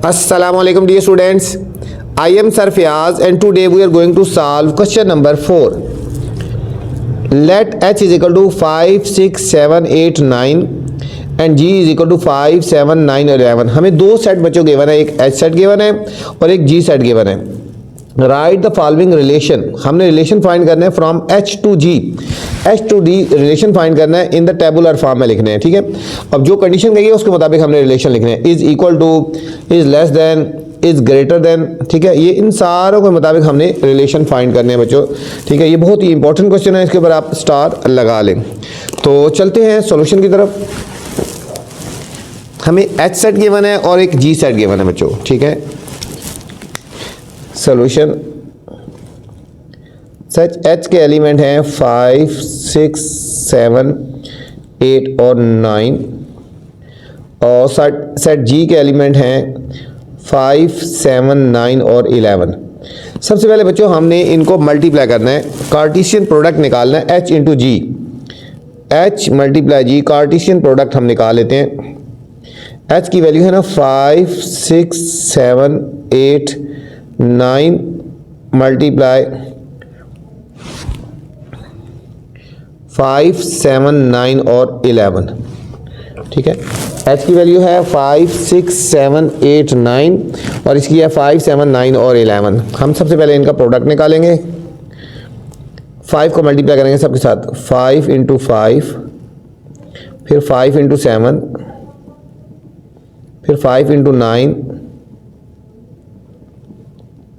Assalamualaikum dear students, I am Sir Fiaz and today we are going to solve question number 4. Let h is equal to 5, 6, 7, 8, 9 and g is equal to 5, 7, 9 और 11. हमें दो set बच्चों given है, एक h set given है और एक g set given है. Right the following relation. हमने रिलेशन फाइंड करना है from h to g, h to d relation find करना है इन द टेबुलर फॉर्म में लिखने हैं. ठीक है, अब जो कंडीशन कही है उसके मुताबिक हमने रिलेशन लिखने हैं. Is equal to, is less than, is greater than. ठीक है, ये इन सारों के मुताबिक हमने रिलेशन फाइंड करने हैं बच्चों. ठीक है, ये बहुत ही इंपॉर्टेंट क्वेश्चन है, इसके ऊपर आप स्टार लगा लें. तो चलते हैं सॉल्यूशन की तरफ. हमें h सेट गिवन है और एक g सेट गिवन है बच्चों. ठीक है, सॉल्यूशन. सच h के एलिमेंट हैं 5, 6, 7, 8 और 9 और सेट g के एलिमेंट हैं 5, 7, 9 और 11. सबसे पहले बच्चों हमने इनको मल्टीप्लाई करना है, कार्टेशियन प्रोडक्ट निकालना है h इंटू जी. h मल्टीप्लाई जी, कार्टेशियन प्रोडक्ट हम निकाल लेते हैं. h की वैल्यू है ना 5, 6, 7, 8, 9 मल्टीप्लाई 5, 7, 9 और 11. ठीक है, h की वैल्यू है 5, 6, 7, 8, 9 और इसकी है 5, 7, 9 और 11. हम सबसे पहले इनका प्रोडक्ट निकालेंगे. 5 को मल्टीप्लाई करेंगे सबके साथ, 5 इंटू 5, फिर 5 इंटू 7, फिर 5 इंटू 9,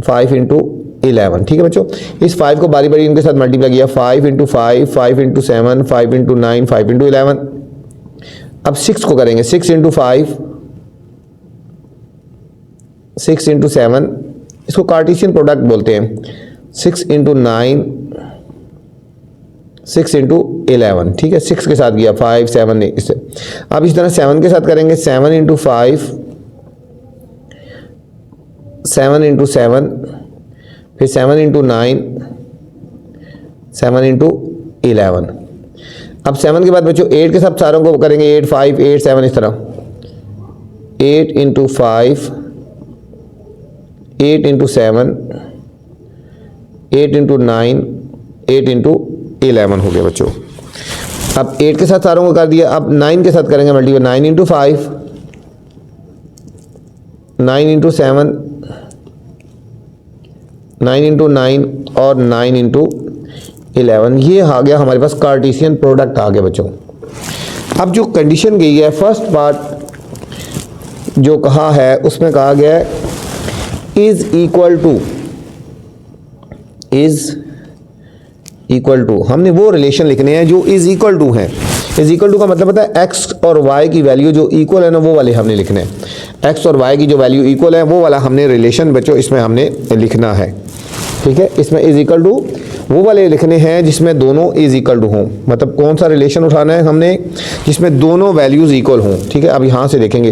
5 इंटू 11. ठीक है बच्चों, इस 5 को बारी बारी इनके साथ मल्टीप्लाई किया. 5 इंटू 5, 5 इंटू 7, 5 इंटू 9, 5 इंटू 11. अब 6 को करेंगे, 6 इंटू 5, 6 इंटू 7, इसको कार्टेशियन प्रोडक्ट बोलते हैं. 6 इंटू 9, 6 इंटू 11. ठीक है, 6 के साथ किया 5, 7 इससे. अब इस तरह 7 के साथ करेंगे, 7 इंटू 5, 7 इंटू 7, फिर 7 इंटू 9, 7 इंटू 11. अब 7 के बाद बच्चों 8 के साथ सारों को करेंगे, 8, 5, 8, 7 इस तरह. 8 इंटू 5, 8 इंटू 7, 8 इंटू 9, 8 इंटू 11 हो गया बच्चों. अब 8 के साथ सारों को कर दिया. अब 9 के साथ करेंगे मल्टीप्लाई, 9 इंटू 5, 9 इंटू 7, 9 इंटू 9 और 9 इंटू 11. ये आ गया हमारे पास, कार्टेशियन प्रोडक्ट आ गया बच्चों. अब जो कंडीशन गई है, फर्स्ट पार्ट जो कहा है उसमें कहा गया है is equal to, is equal to. हमने वो रिलेशन लिखने हैं जो इज इक्वल टू है. इज इक्वल टू का मतलब होता है एक्स और वाई की वैल्यू जो इक्वल है ना, वो वाले हमने लिखने हैं. एक्स और वाई की जो वैल्यू इक्वल है वो वाला हमने रिलेशन बच्चों इसमें हमने लिखना है. ठीक है, इसमें इज इक्वल टू वो वाले लिखने हैं जिसमें दोनों इज इक्वल टू हों. मतलब कौन सा रिलेशन उठाना है हमने, जिसमें दोनों वैल्यूज इक्वल हों. ठीक है, अब यहाँ से देखेंगे,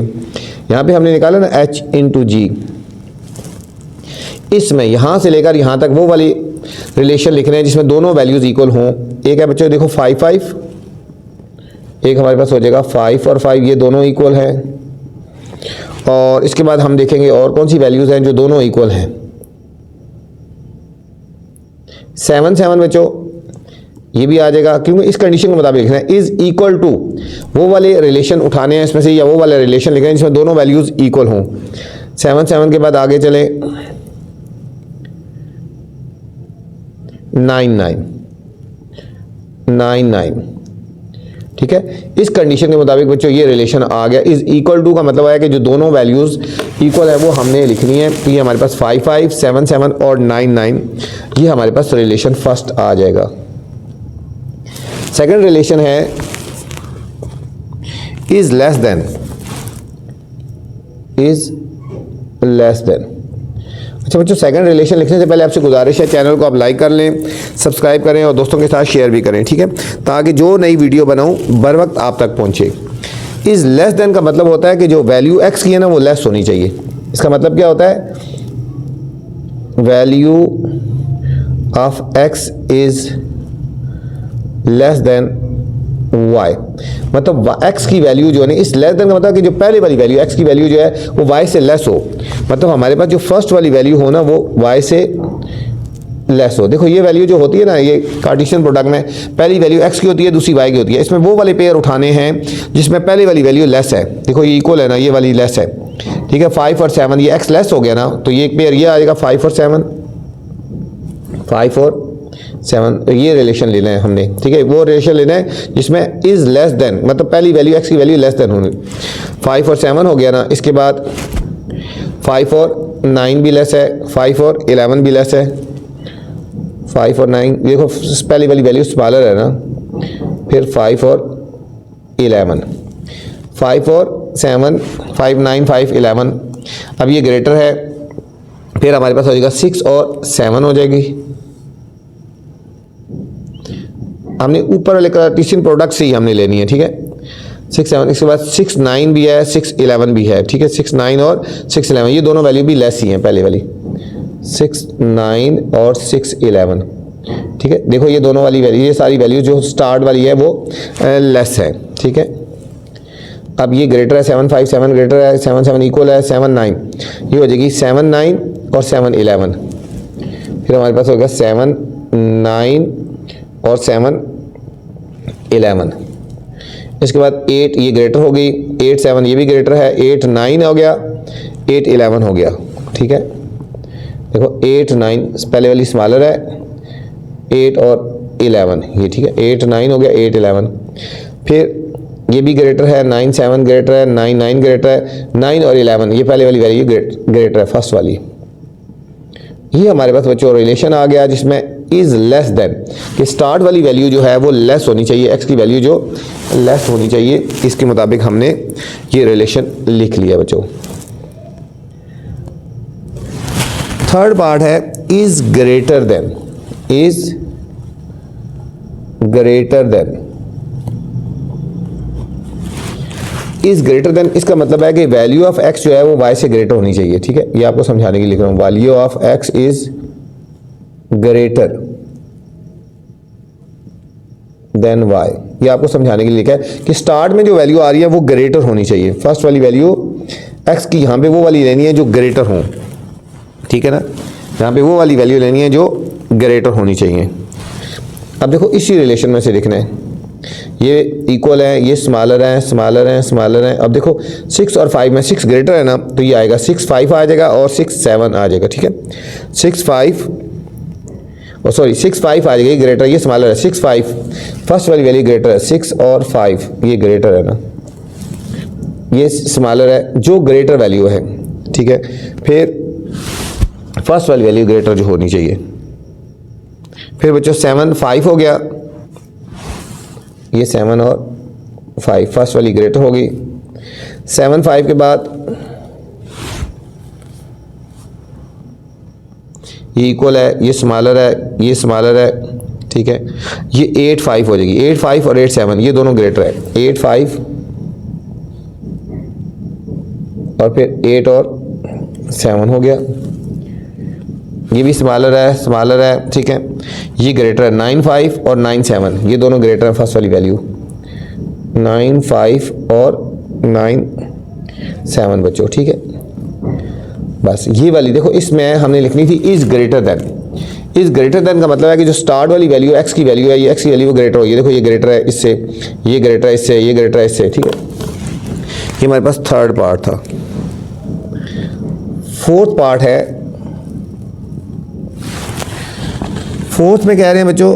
यहाँ पे हमने निकाला ना h इंटू जी. इसमें यहाँ से लेकर यहाँ तक वो वाली रिलेशन लिखने हैं जिसमें दोनों वैल्यूज इक्वल हों. एक है बच्चों देखो 5, 5, एक हमारे पास हो जाएगा 5 और 5, ये दोनों इक्वल हैं. और इसके बाद हम देखेंगे और कौन सी वैल्यूज हैं जो दोनों इक्वल हैं. 7, 7 बच्चों ये भी आ जाएगा, क्योंकि इस कंडीशन के मुताबिक लिखना है इज इक्वल टू. वो वाले रिलेशन उठाने हैं इसमें से, या वो वाले रिलेशन लिखना है जिसमें दोनों वैल्यूज इक्वल हों. 7, 7 के बाद आगे चले 9, 9, 9, 9. ठीक है, इस कंडीशन के मुताबिक बच्चों ये रिलेशन आ गया. इज इक्वल टू का मतलब है कि जो दोनों वैल्यूज इक्वल है वो हमने लिखनी है. तो ये हमारे पास 5, 5, 7, 7 और 9, 9 ये हमारे पास रिलेशन फर्स्ट आ जाएगा. सेकंड रिलेशन है is less than, is less then. अच्छा बच्चों, सेकंड रिलेशन लिखने से पहले आपसे गुजारिश है चैनल को आप लाइक कर लें, सब्सक्राइब करें और दोस्तों के साथ शेयर भी करें. ठीक है, ताकि जो नई वीडियो बनाऊं बर वक्त आप तक पहुंचे. इज लेस देन का मतलब होता है कि जो वैल्यू x की है ना वो लेस होनी चाहिए. इसका मतलब क्या होता है, value of x is less then y, मतलब x की वैल्यू जो है ना, इस लेस देन का मतलब कि जो पहले वाली वैल्यू x की वैल्यू जो है वो y से लेस हो, मतलब हमारे पास जो फर्स्ट वाली वैल्यू हो ना वो y से लेस हो। देखो ये वैल्यू जो होती है ना, ये कार्टेशियन प्रोडक्ट में पहली वैल्यू x की होती है, दूसरी y की होती है। इसमें वो वाले पेयर उठाने हैं जिसमें पहली वाली वैल्यू लेस है। देखो ये इक्वल है ना, ये वाली लेस है, ठीक है। 5 और 7, ये x लेस हो गया ना, तो ये एक पेयर ये आएगा 5 और 7, 5 और 7, ये रिलेशन लेना है हमने, ठीक है। वो रिलेशन लेना है जिसमें इज लेस देन, मतलब पहली वैल्यू x की वैल्यू लेस देन होनी। 5 और 7 हो गया ना, इसके बाद 5 और 9 भी लेस है, 5 और 11 भी लेस है, 5 और 9, देखो पहली वाली वैल्यू स्मॉलर है ना, फिर 5 और 11, 5 और 7, 5 9 5 11, अब ये ग्रेटर है, फिर हमारे पास हो जाएगा 6 और 7 हो जाएगी। हमने ऊपर वाले कार्टेशियन प्रोडक्ट से ही हमने लेनी है, ठीक है। 6 7, इसके बाद 6 9 भी है, 6 11 भी है, ठीक है। 6 9 और 6 11 ये दोनों वैल्यू भी लेस ही हैं पहले वाली, 6 9 और 6 11, ठीक है। देखो ये दोनों वाली वैल्यू, ये सारी वैल्यू जो स्टार्ट वाली है वो लेस है, ठीक है। अब ये ग्रेटर है, 7 5 7 ग्रेटर है, 7 7 इक्वल है 7 9, ये हो जाएगी 7 9 और 7 11, फिर हमारे पास होगा 7 9 और 7 11, इसके बाद 8 ये ग्रेटर हो गई, 8 7 ये भी ग्रेटर है, 8 9 हो गया, 8 11 हो गया, ठीक है। देखो 8 9 पहले वाली स्मॉलर है, 8 और 11 ये, ठीक है। 8 9 हो गया, 8 11, फिर ये भी ग्रेटर है, 9 7 ग्रेटर है, 9 9 ग्रेटर है, 9 और 11 ये पहले वाली वैल्यू ग्रेटर है फर्स्ट वाली। ये हमारे पास बच्चों रिलेशन आ गया जिसमें इज लेस देन, कि स्टार्ट वाली वैल्यू जो है वो लेस होनी चाहिए, x की वैल्यू जो लेस होनी चाहिए, इसके मुताबिक हमने ये रिलेशन लिख लिया बच्चों। थर्ड पार्ट है is greater then, is greater then, is greater then इसका मतलब है कि वैल्यू ऑफ x जो है वो y से ग्रेटर होनी चाहिए, ठीक है। ये आपको समझाने के लिए लिख रहा हूं, value of x is greater then y, ये आपको समझाने के लिए लिखा है कि स्टार्ट में जो वैल्यू आ रही है वो ग्रेटर होनी चाहिए, फर्स्ट वाली वैल्यू x की यहाँ पे वो वाली लेनी है जो ग्रेटर हो, ठीक है ना। यहाँ पे वो वाली वैल्यू लेनी है जो ग्रेटर होनी चाहिए। अब देखो इसी रिलेशन में से लिखना है, ये इक्वल है, ये स्मॉलर है, स्मॉलर है, स्मॉलर है। अब देखो 6 और 5 में 6 ग्रेटर है ना, तो ये आएगा 6 5 आ जाएगा और 6 7 आ जाएगा, ठीक है। 6 5 और सॉरी 6 5 आ जाएगा, ये ग्रेटर, ये स्मॉलर है, 6 5 फर्स्ट वाली वैल्यू ग्रेटर है, 6 और 5 ये ग्रेटर है ना, ये स्मॉलर है जो ग्रेटर वैल्यू है, ठीक है। फिर फर्स्ट वाली वैल्यू ग्रेटर जो होनी चाहिए, फिर बच्चों 7 5 हो गया, ये 7 और 5 फर्स्ट वाली ग्रेटर हो गई। 7 5 के बाद ये इक्वल है, ये स्मॉलर है, ये स्मॉलर है, ठीक है। ये 8 5 हो जाएगी, 8 5 और 8 7 ये दोनों ग्रेटर है, 8 5 और फिर 8 और 7 हो गया, ये भी स्मॉलर है, स्मॉलर है, ठीक है। ये ग्रेटर है 9 5 और 9 7 ये दोनों ग्रेटर है फर्स्ट वाली वैल्यू, 9 5 और 9 7 बच्चों, ठीक है। बस ये वाली देखो इसमें हमने लिखनी थी is greater then. Is greater then का मतलब है कि जो स्टार्ट वाली वैल्यू x की वैल्यू है, ये x की वैल्यू ग्रेटर होगी। देखो ये ग्रेटर है इससे, ये ग्रेटर है इससे, ये ग्रेटर है इससे, ठीक है। ये हमारे पास थर्ड पार्ट था। फोर्थ पार्ट है, फोर्थ में कह रहे हैं बच्चों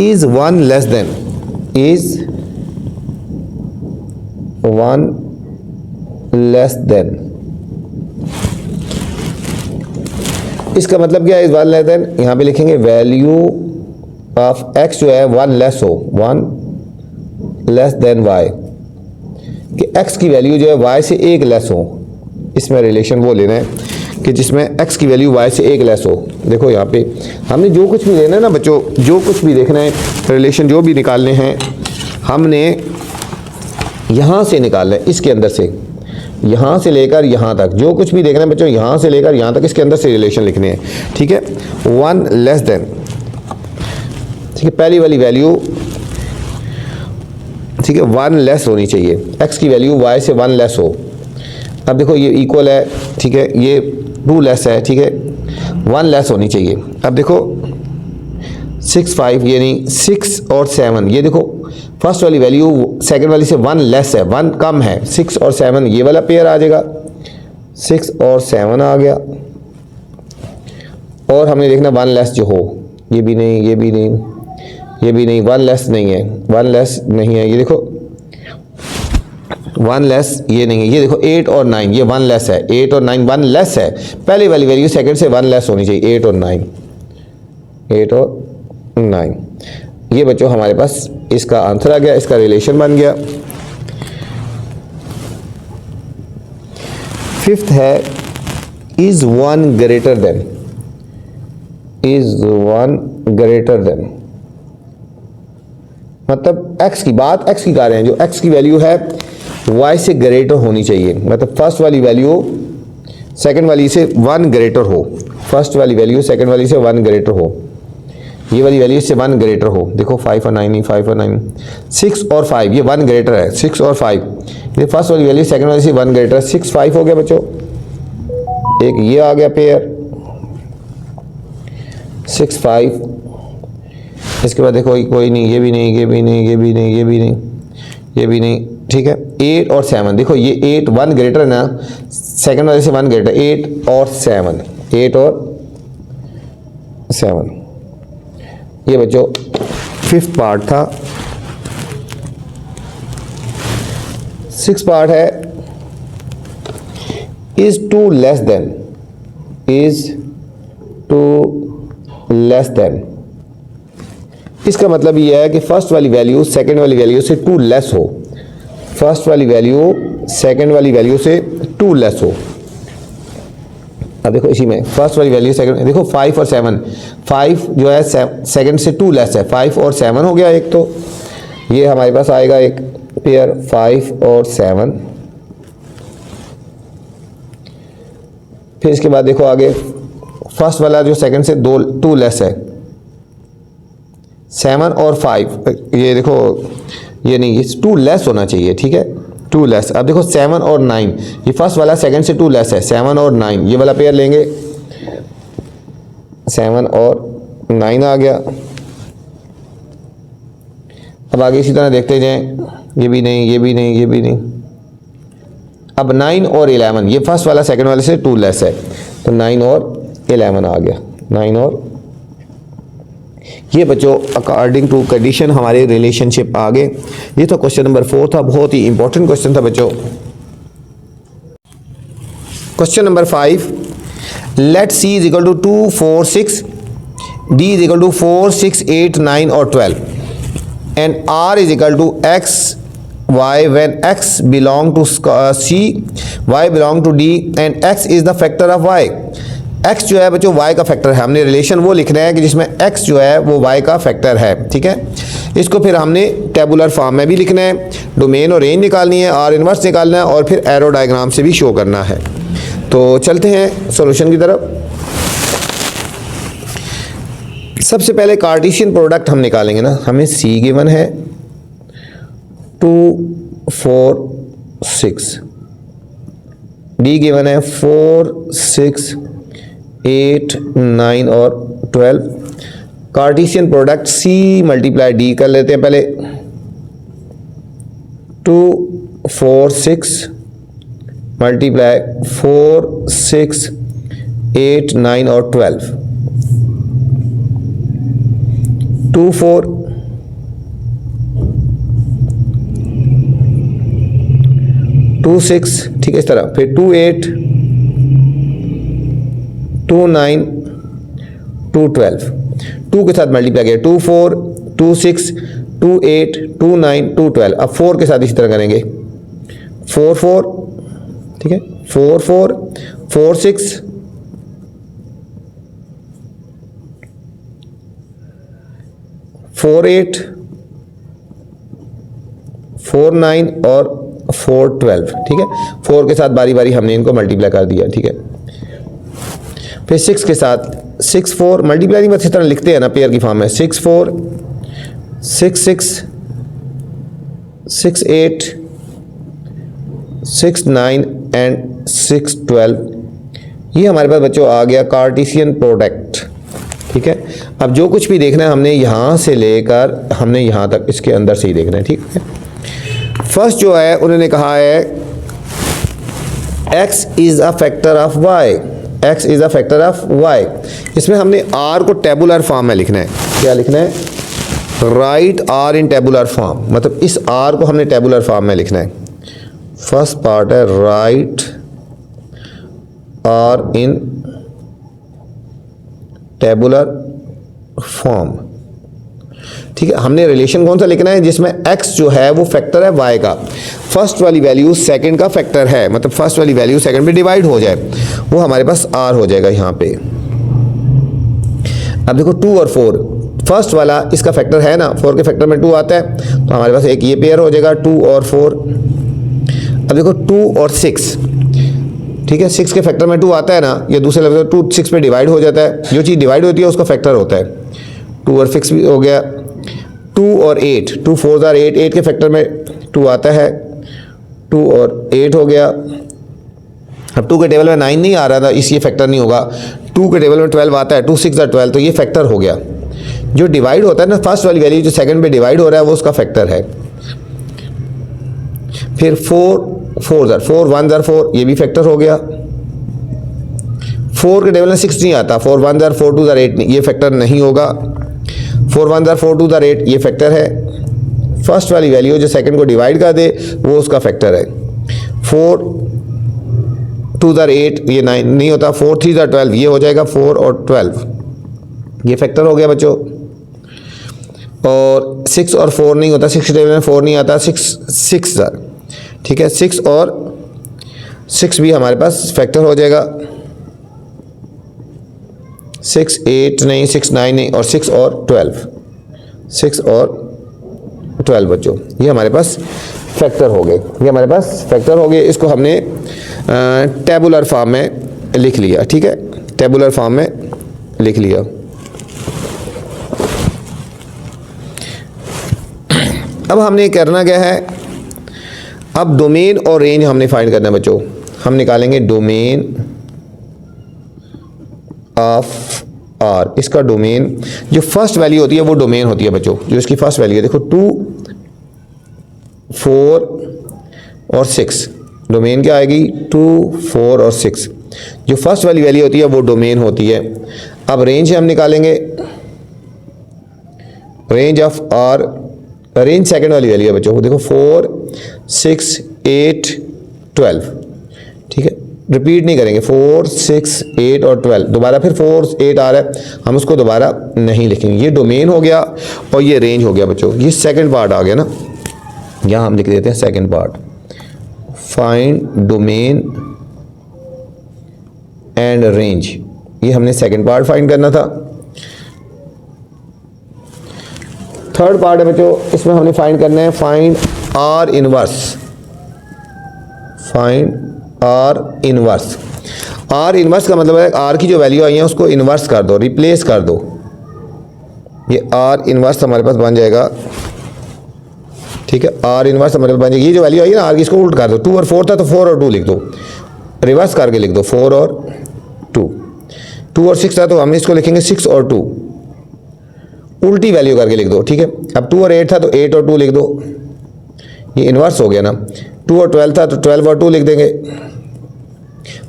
is 1 less than, is 1 less than. इसका मतलब क्या है इज 1 लेस देन, यहां पे लिखेंगे वैल्यू ऑफ x जो है 1 लेस हो, 1 लेस देन y, कि x की वैल्यू जो है y से 1 लेस हो। इसमें रिलेशन वो लेना है कि जिसमें x की वैल्यू y से 1 लेस हो। देखो यहाँ पे हमने जो कुछ भी लेना है ना बच्चों, जो कुछ भी देखना है, रिलेशन जो भी निकालने हैं हमने यहाँ से निकालना है, इसके अंदर से, यहाँ से लेकर यहाँ तक जो कुछ भी देखना है बच्चों, यहाँ से लेकर यहाँ तक इसके अंदर से रिलेशन लिखने हैं, ठीक है। 1 लेस देन, ठीक है। पहली वाली वैल्यू ठीक है, 1 लेस होनी चाहिए, x की वैल्यू y से 1 लेस हो। अब देखो ये इक्वल है, ठीक है, ये 2 लेस है, ठीक है, 1 लेस होनी चाहिए। अब देखो 6 5 ये नहीं, 6 और 7 ये देखो फर्स्ट वाली वैल्यू सेकंड वाली से 1 लेस है, 1 कम है, 6 और 7 ये वाला पेयर आ जाएगा, 6 और 7 आ गया। और हमने देखना 1 लेस जो हो, ये भी नहीं, ये भी नहीं, ये भी नहीं, 1 लेस नहीं है, 1 लेस नहीं है, ये देखो 1 लेस ये नहीं है, ये देखो 8 और 9 ये 1 लेस है, 8 और 9 1 लेस है, पहले वाली वैल्यू सेकंड से 1 लेस होनी चाहिए, 8 और 9, 8 और 9। ये बच्चों हमारे पास इसका आंसर आ गया, इसका रिलेशन बन गया। फिफ्थ है is 1 greater than, is 1 greater than, मतलब x की बात x की कर रहे हैं, जो x की वैल्यू है y से ग्रेटर होनी चाहिए, मतलब फर्स्ट वाली वैल्यू सेकंड वाली से 1 ग्रेटर हो, फर्स्ट वाली वैल्यू सेकंड वाली से 1 ग्रेटर हो, ये वाली वैल्यू से 1 ग्रेटर हो। देखो 5 और 9 नहीं, 5 और 9, 6 और 5 ये 1 ग्रेटर है, 6 और 5 ये फर्स्ट वाली वैल्यू सेकंड वाली से 1 ग्रेटर है, 6 5 हो गया बच्चों, एक ये आ गया पेयर 6 5। इसके बाद देखो कोई नहीं, ये भी नहीं, ये भी नहीं, ये भी नहीं, ये भी नहीं, ये भी नहीं, ठीक है, 8 और 7 देखो ये 8 1 ग्रेटर है ना, सेकंड वाले से 1 ग्रेटर, 8 और 7, 8 और 7। ये बच्चों फिफ्थ पार्ट था। सिक्स पार्ट है is 2 less than, is 2 less than. इसका मतलब यह है कि फर्स्ट वाली वैल्यू सेकंड वाली वैल्यू से 2 लेस हो, फर्स्ट वाली वैल्यू सेकंड वाली वैल्यू से 2 लेस हो। अब देखो इसी में फर्स्ट वाली वैल्यू सेकंड, देखो 5 और 7, 5 जो है सेकंड से 2 लेस है, 5 और 7 हो गया एक, तो ये हमारे पास आएगा एक पेयर 5 और 7। फिर इसके बाद देखो आगे फर्स्ट वाला जो सेकंड से 2 लेस है, 7 और 5, ये देखो ये नहीं, ये 2 लेस होना चाहिए, ठीक है, 2 लेस। अब देखो 7 और 9 ये फर्स्ट वाला सेकंड से 2 लेस है, 7 और 9 ये वाला पेयर लेंगे, 7 और 9 आ गया। अब आगे इसी तरह देखते जाएं, ये भी नहीं, ये भी नहीं, ये भी नहीं। अब 9 और 11 ये फर्स्ट वाला सेकंड वाले से 2 लेस है, तो 9 और 11 आ गया, 9 और ये बच्चों अकॉर्डिंग टू कंडीशन हमारे रिलेशनशिप आ गए। ये तो क्वेश्चन नंबर 4 था, बहुत ही इंपॉर्टेंट क्वेश्चन था बच्चों। Question number 5, let c is equal to 2 4 6, d is equal to 4 6 8 9 और 12 and r is equal to x y when x belong to c, y belong to d and x is the factor of y। x जो है बच्चों y का factor है, हमने relation वो लिखना है कि जिसमें x जो है वो y का फैक्टर है, ठीक है। इसको फिर हमने टेबुलर फॉर्म में भी लिखना है, डोमेन और रेंज निकालनी है, r इनवर्स निकालना है और फिर एरो डायग्राम से भी शो करना है। तो चलते हैं सॉल्यूशन की तरफ। सबसे पहले कार्टेशियन प्रोडक्ट हम निकालेंगे ना, हमें c गिवन है 2 4 6, d गिवन है 4 6 8 9 और 12। Cartesian product c multiply d कर लेते हैं पहले, 2 4 6 मल्टीप्लाई 4 6 8 9 और 12, 2 4 2 6, ठीक है इस तरह, फिर 2 8 2 9 2 12, 2 के साथ मल्टीप्लाई किया, 2 4 2 6 2 8 2 9 2 12। अब 4 के साथ इसी तरह करेंगे, 4 4, ठीक है, 4 4 4 6 4 8 4 9 और 4 12, ठीक है। 4 के साथ बारी बारी हमने इनको मल्टीप्लाई कर दिया, ठीक है। फिर 6 के साथ 6 4 मल्टीप्लाई नहीं, बस इस तरह लिखते हैं ना पेयर की फॉर्म में, 6 4 6 6 6 8 6 9 एंड 6 12, ये हमारे पास बच्चों आ गया कार्टेशियन प्रोडक्ट। ठीक है, अब जो कुछ भी देखना है हमने यहाँ से लेकर हमने यहाँ तक इसके अंदर से ही देखना है। ठीक है, फर्स्ट जो है उन्होंने कहा है x is a factor of y, x is a factor of y। इसमें हमने r को टेबुलर फॉर्म में लिखना है। क्या लिखना है? राइट r इन टेबुलर फॉर्म, मतलब इस r को हमने टेबुलर फॉर्म में लिखना है। फर्स्ट पार्ट है राइट r इन टेबुलर फॉर्म। ठीक है, हमने रिलेशन कौन सा लिखना है? जिसमें x जो है वो फैक्टर है y का, फर्स्ट वाली वैल्यू सेकंड का फैक्टर है, मतलब फर्स्ट वाली वैल्यू सेकंड पे डिवाइड हो जाए, वो हमारे पास r हो जाएगा यहाँ पे। अब देखो 2 और 4, फर्स्ट वाला इसका फैक्टर है ना, 4 के फैक्टर में 2 आता है, तो हमारे पास एक ये पेयर हो जाएगा 2 और 4। अब देखो 2 और 6, ठीक है, 6 के फैक्टर में 2 आता है ना, ये दूसरे लफ्ज़ 2 6 पे डिवाइड हो जाता है, जो चीज़ डिवाइड होती है उसका फैक्टर होता है। 2 और 6 भी हो गया। 2 और 8, 2 4 आर 8, 8 के फैक्टर में 2 आता है, 2 और 8 हो गया। अब 2 के टेबल में 9 नहीं आ रहा था, इसलिए फैक्टर नहीं होगा। 2 के टेबल में 12 आता है, 2 6 आर 12, तो ये फैक्टर हो गया। जो डिवाइड होता है ना, फर्स्ट वाली वैल्यू जो सेकंड पे डिवाइड हो रहा है वो उसका फैक्टर है। फिर 4 1 आर 4, ये भी फैक्टर हो गया। 4 के टेबल में 6 नहीं आता, 4 1 आर 4 2 आर 8, ये फैक्टर नहीं होगा। 4 1 आर 4 2 आर 8, ये फैक्टर है। फर्स्ट वाली वैल्यू जो सेकंड को डिवाइड कर दे वो उसका फैक्टर है। 4 2 आर 8, ये 9 नहीं होता। 4 3 आर 12, ये हो जाएगा 4 और 12, ये फैक्टर हो गया बच्चों। और 6 और 4 नहीं होता, 6 के टेबल में 4 नहीं आता, 6 आर, ठीक है, 6 और 6 भी हमारे पास फैक्टर हो जाएगा। 6 8 नहीं, 6 9 नहीं, और 6 और 12, 6 और 12 बच्चों, ये हमारे पास फैक्टर हो गए, ये हमारे पास फैक्टर हो गए। इसको हमने टेबुलर फॉर्म में लिख लिया। ठीक है, टेबुलर फॉर्म में लिख लिया। अब हमने करना क्या है? अब डोमेन और रेंज हमने फाइंड करना है बच्चों। हम निकालेंगे डोमेन ऑफ आर। इसका डोमेन, जो फर्स्ट वैल्यू होती है वो डोमेन होती है बच्चों, जो इसकी फर्स्ट वैल्यू है। देखो 2 4 और 6, डोमेन क्या आएगी? 2 4 और 6, जो फर्स्ट वाली वैल्यू होती है वो डोमेन होती है। अब रेंज हम निकालेंगे, range of R, range second वाली वैल्यू है बच्चों। देखो 4 6 8 12, ठीक है, रिपीट नहीं करेंगे। 4 6 8 और 12, दोबारा फिर 4 8 आ रहा है, हम उसको दोबारा नहीं लिखेंगे। ये डोमेन हो गया और ये रेंज हो गया बच्चों। ये सेकंड पार्ट आ गया ना, यहाँ हम लिख देते हैं second part, find domain and range. ये हमने सेकंड पार्ट फाइंड करना था। थर्ड पार्ट है बच्चों, इसमें हमने फाइंड करना है find are inverse, find are inverse. Are inverse का मतलब है आर की जो वैल्यू आई है उसको इनवर्स कर दो, रिप्लेस कर दो। ये आर इनवर्स हमारे पास बन जाएगा। ठीक है, आर इनवर्स हमारे पास बन जाएगी। ये जो वैल्यू आई है ना आर की, इसको उल्ट कर दो। 2 और 4 था तो 4 और 2 लिख दो, रिवर्स करके लिख दो 4 और 2। 2 और 6 था तो हम इसको लिखेंगे 6 और 2, उल्टी वैल्यू करके लिख दो। ठीक है, अब 2 और 8 था तो 8 और 2 लिख दो, ये इन्वर्स हो गया ना। 2 और 12 था तो 12 और 2 लिख देंगे।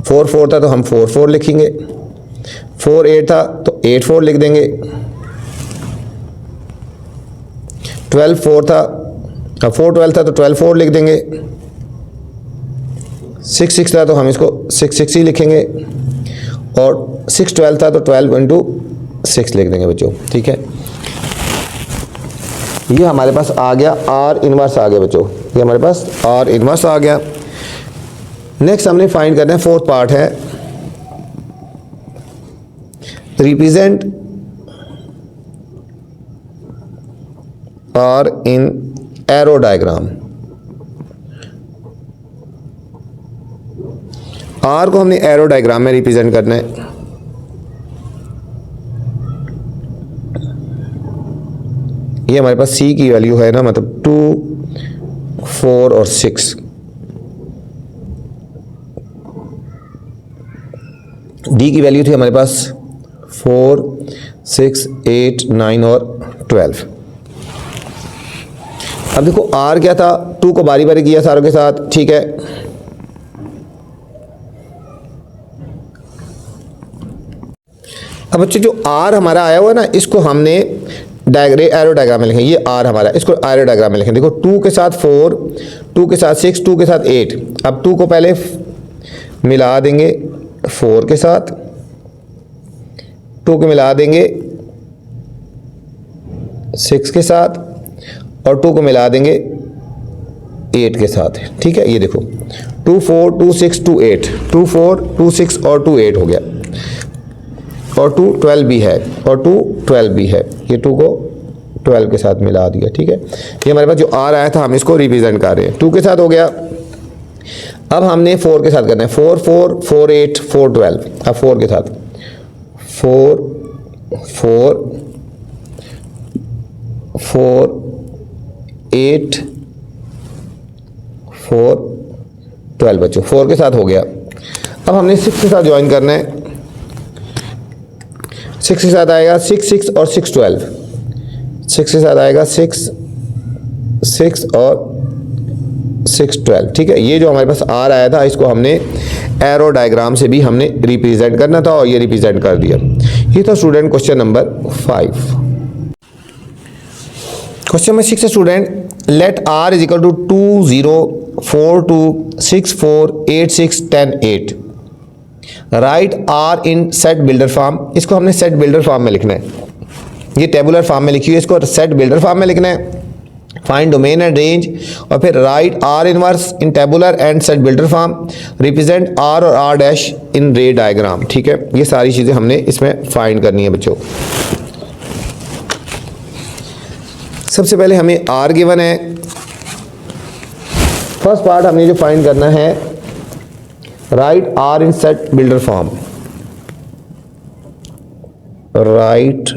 4 4 था तो हम 4 4 लिखेंगे। 4 8 था तो 8 4 लिख देंगे। 12 4 था, अब 4 12 था तो 12 4 लिख देंगे। 6 6 था तो हम इसको 6 6 ही लिखेंगे। और 6 12 था तो 12 इंटू 6 लिख देंगे बच्चों। ठीक है, ये हमारे पास आ गया आर इनवर्स आ गया बच्चों, ये हमारे पास आर इनवर्स आ गया। नेक्स्ट हमने फाइंड करना है, फोर्थ पार्ट है represent R in arrow diagram. R को हमने एरो डायग्राम में रिप्रेजेंट करना है। ये हमारे पास सी की वैल्यू है ना, मतलब 2 4 और 6। डी की वैल्यू थी हमारे पास 4, 6, 8, 9 और 12। अब देखो आर क्या था, 2 को बारी बारी किया सारों के साथ, ठीक है। अब बच्चों जो आर हमारा आया हुआ है ना, इसको हमने एरो डायग्राम में लिखें। ये आर हमारा, इसको एरो डायग्राम में लिखें। देखो 2 के साथ 4, 2 के साथ 6, 2 के साथ 8। अब 2 को पहले मिला देंगे 4 के साथ, 2 को मिला देंगे 6 के साथ और 2 को मिला देंगे 8 के साथ, ठीक है। ये देखो 2, 4, 2, 6, 2, 8, 2, 4, 2, 6 और 2, 8 हो गया, और 2, 12 भी है, और 2, 12 भी है। ये 2 को 12 के साथ मिला दिया, ठीक है। ये हमारे पास जो आर आया था हम इसको रिप्रेजेंट कर रहे हैं। 2 के साथ हो गया। अब हमने 4 के साथ करना है। 4, 4, 4, 8, 4, 12। अब 4 के साथ 4, 4, 4, 8, 4, 12 बच्चों 4 के साथ हो गया। अब हमने 6 के साथ ज्वाइन करना है। 6 के साथ आएगा 6, 6 और 6, 12। 6 के साथ आएगा 6, 6 और 6, 12, ठीक है। ये जो हमारे पास आर आया था इसको हमने एरो डायग्राम से भी हमने रिप्रेजेंट करना था और ये रिप्रेजेंट कर दिया। ये था student question number 5। Question number 6 है student, let R is equal to 2, 0, 4, 2, 6, 4, 8, 6, 10, 8। Write R in set builder form. इसको हमने सेट बिल्डर फॉर्म में लिखना है। ये टेबुलर फॉर्म में लिखी हुई है, इसको सेट बिल्डर फॉर्म में लिखना है। फाइंड डोमेन एंड रेंज और फिर write R inverse in tabular and set builder form. Represent R और R dash in arrow diagram, ठीक है। ये सारी चीज़ें हमने इसमें फाइंड करनी है बच्चों। सबसे पहले हमें आर गिवन है। फर्स्ट पार्ट हमने जो फाइंड करना है, write R in set builder form. Write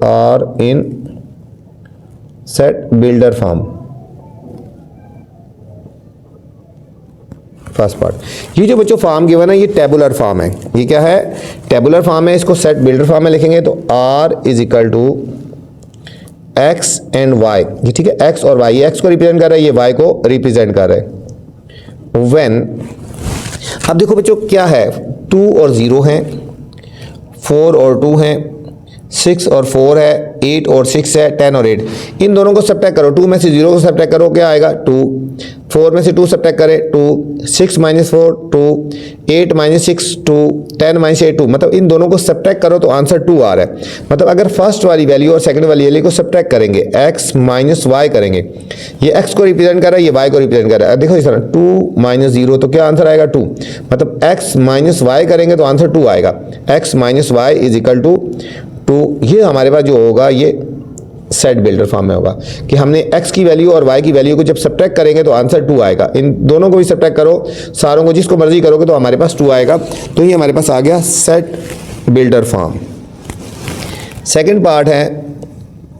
R in set builder form, first part. ये जो बच्चों फॉर्म गिवन है ये टेबुलर फॉर्म है। ये क्या है? टेबुलर फॉर्म है। इसको सेट बिल्डर फॉर्म में लिखेंगे तो R is equal to x and y, ये ठीक है। एक्स और वाई, ये एक्स को रिप्रेजेंट कर रहा है, ये वाई को रिप्रेजेंट कर रहा है। व्हेन, अब देखो बच्चों क्या है, 2 और 0 हैं, 4 और 2 हैं, 6 और 4 है, 8 और 6 है, 10 और 8। इन दोनों को सब्ट्रैक्ट करो। 2 में से 0 को सब्ट्रैक्ट करो, क्या आएगा? 2। 4 में से 2 सब्ट्रैक्ट करें, 2। 6 माइनस 4 2, 8 माइनस 6 2, 10 माइनस 8 2। मतलब इन दोनों को सब्ट्रैक्ट करो तो आंसर 2 आ रहा है। मतलब अगर फर्स्ट वाली वैल्यू और सेकंड वाली वैल्यू को सब्ट्रैक्ट करेंगे, x माइनस वाई करेंगे, ये x को रिप्रेजेंट कर रहा है, ये y को रिप्रेजेंट कर रहा है। देखो इस तरह 2 माइनस 0 तो क्या आंसर आएगा? 2। मतलब x माइनस वाई करेंगे तो आंसर 2 आएगा। x minus y is equal to 2। ये हमारे पास जो होगा ये सेट बिल्डर फॉर्म में होगा कि हमने x की वैल्यू और y की वैल्यू को जब सब्ट्रैक्ट करेंगे तो आंसर 2 आएगा। इन दोनों को भी सब्ट्रैक्ट करो, सारों को जिसको मर्जी करोगे तो हमारे पास 2 आएगा। तो ये हमारे पास आ गया set builder form. Second part है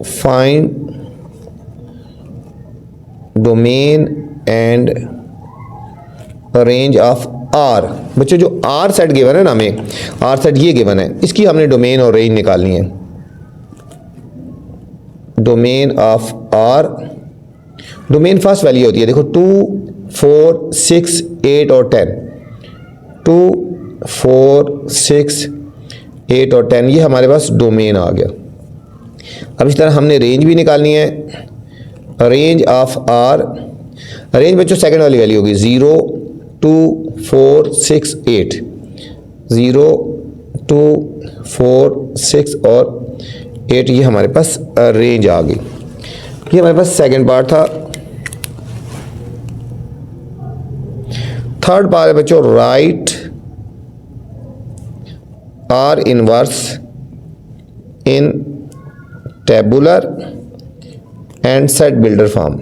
find domain and range of R. बच्चों जो आर सेट गिवन है ना, हमें आर सेट ये गिवन है, इसकी हमने डोमेन और रेंज निकालनी है। Domain of R, domain first value होती है, देखो 2, 4, 6, 8 और 10। 2, 4, 6, 8 और 10, ये हमारे पास डोमेन आ गया। अब इस तरह हमने रेंज भी निकालनी है। रेंज ऑफ आर, रेंज बच्चों सेकंड वाली वैल्यू होगी 0, 2, 4, 6, 8। 0, 2, 4, 6 और 8, ये हमारे पास रेंज आ गई। ये हमारे पास सेकंड पार्ट था। थर्ड पार्ट है बच्चों right R inverse in tabular and set builder form.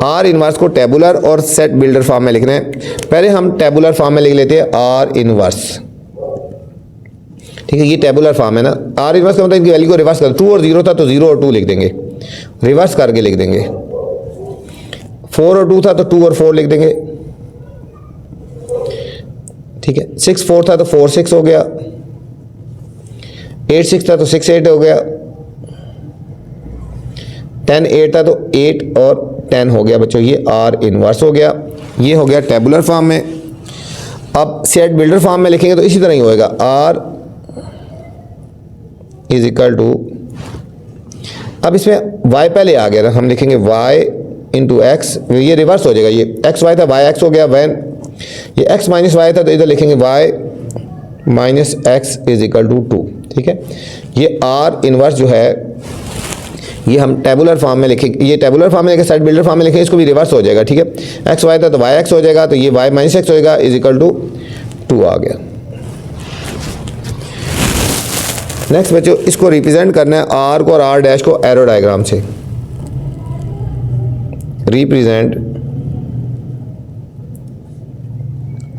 Are inverse को टेबुलर और सेट बिल्डर फॉर्म में लिखना है। पहले हम टेबुलर फॉर्म में लिख लेते हैं आर इनवर्स, ठीक है, ये टेबुलर फॉर्म है ना। आर इनवर्स का मतलब इनकी वैल्यू को रिवर्स कर, 2 और 0 था तो 0 और 2 लिख देंगे, रिवर्स करके लिख देंगे। 4 और 2 था तो 2 और 4 लिख देंगे, ठीक है। 6 4 था तो 4 6 हो गया, 8 6 था तो 6 8 हो गया, 10 8 था तो 8 और 10 हो गया बच्चों, ये आर इनवर्स हो गया। ये हो गया टेबुलर फॉर्म में। अब सेट बिल्डर फॉर्म में लिखेंगे तो इसी तरह ही होएगा, आर इज इक्वल टू, अब इसमें y पहले आ गया ना, हम लिखेंगे y इंटू एक्स, ये रिवर्स हो जाएगा, ये एक्स वाई था y एक्स हो गया, वैन ये x माइनस वाई था तो इधर लिखेंगे y minus x is equal to 2, ठीक है। ये r इनवर्स जो है ये हम टेबुलर फॉर्म में लिखेंगे, ये टेबुलर फॉर्म में लिखे, सेट बिल्डर फॉर्म में लिखे, इसको भी रिवर्स हो जाएगा, ठीक है। एक्स वाई था तो वाई एक्स हो जाएगा, तो ये वाई माइनस एक्स होएगा इज इक्वल टू 2 आ गया। नेक्स्ट बच्चों, इसको रिप्रेजेंट करना है आर को और आर डैश को एरो डायग्राम से। Represent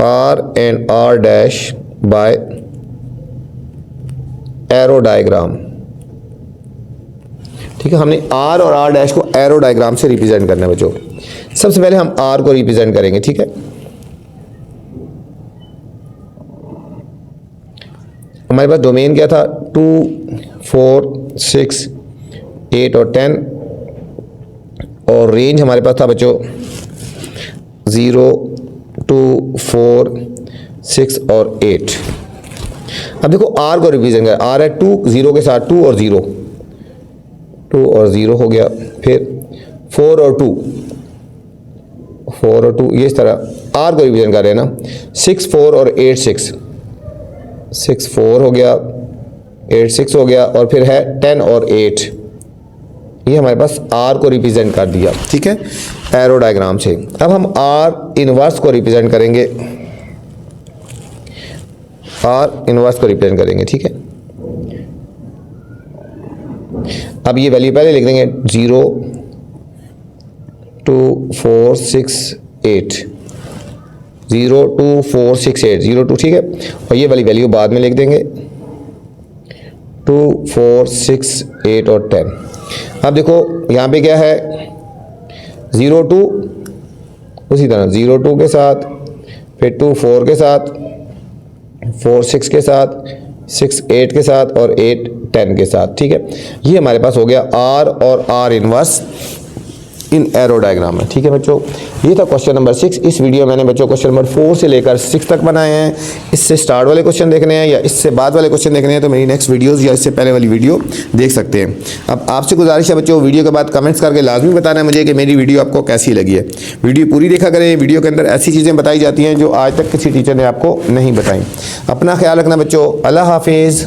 R and R dash by arrow diagram, ठीक है। हमने आर और आर डैश को एरो डायग्राम से रिप्रेजेंट करना है बच्चों। सबसे पहले हम आर को रिप्रेजेंट करेंगे, ठीक है। हमारे पास डोमेन क्या था, 2 4 6 8 और 10, और रेंज हमारे पास था बच्चों 0 2 4 6 और 8। अब देखो आर को रिप्रेजेंट करें, आर है 2 0 के साथ 2 और 0, 2 और 0 हो गया, फिर 4 और 2, 4 और 2, ये इस तरह आर को रिवीजन कर रहे हैं ना। 6 4 और 8 6, 6 4 हो गया, 8 6 हो गया, और फिर है 10 और 8, ये हमारे पास आर को रिप्रेजेंट कर दिया, ठीक है, एरो डायग्राम से। अब हम आर इनवर्स को रिप्रेजेंट करेंगे, आर इनवर्स को रिप्रेजेंट करेंगे, ठीक है। अब ये वैल्यू पहले लिख देंगे, 0 2 4 6 8, 0 2 4 6 8 0 2, ठीक है। और ये वाली वैल्यू बाद में लिख देंगे, 2 4 6 8 और 10। अब देखो यहाँ पे क्या है, 0 2 उसी तरह 0 2 के साथ, फिर 2 4 के साथ, 4 6 के साथ, 6 8 के साथ, और 8 10 के साथ, ठीक है। ये हमारे पास हो गया आर और are inverse in arrow diagram में, ठीक है बच्चों। ये था क्वेश्चन नंबर 6। इस वीडियो में मैंने बच्चों क्वेश्चन नंबर 4 से लेकर 6 तक बनाए हैं। इससे स्टार्ट वाले क्वेश्चन देखने हैं या इससे बाद वाले क्वेश्चन देखने हैं तो मेरी नेक्स्ट वीडियोस या इससे पहले वाली वीडियो देख सकते हैं। अब आपसे गुजारिश है बच्चों, वीडियो के बाद कमेंट्स करके लाजमी बताना है मुझे कि मेरी वीडियो आपको कैसी लगी है। वीडियो पूरी देखा करें, वीडियो के अंदर ऐसी चीज़ें बताई जाती हैं जो आज तक किसी टीचर ने आपको नहीं बताई। अपना ख्याल रखना बच्चों, अल्लाह हाफिज़।